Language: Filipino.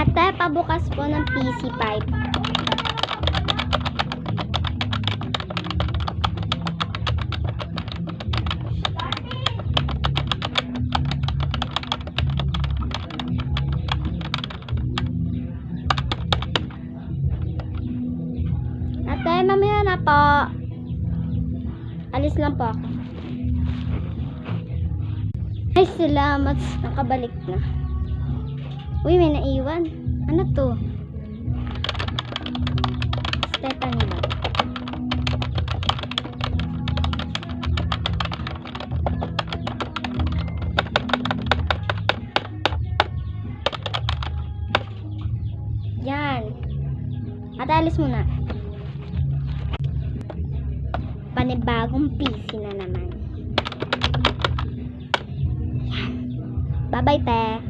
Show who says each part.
Speaker 1: Ate, pabukas po ng PC5. Ate, mamaya na po. Alis lang po ako. Ay, salamat. Nakabalik na. Uy, may naiwan. Ano to? Stephanie ba? Yan. Ate, alis muna. Panibagong PC na naman. Yan. Bye-bye, te.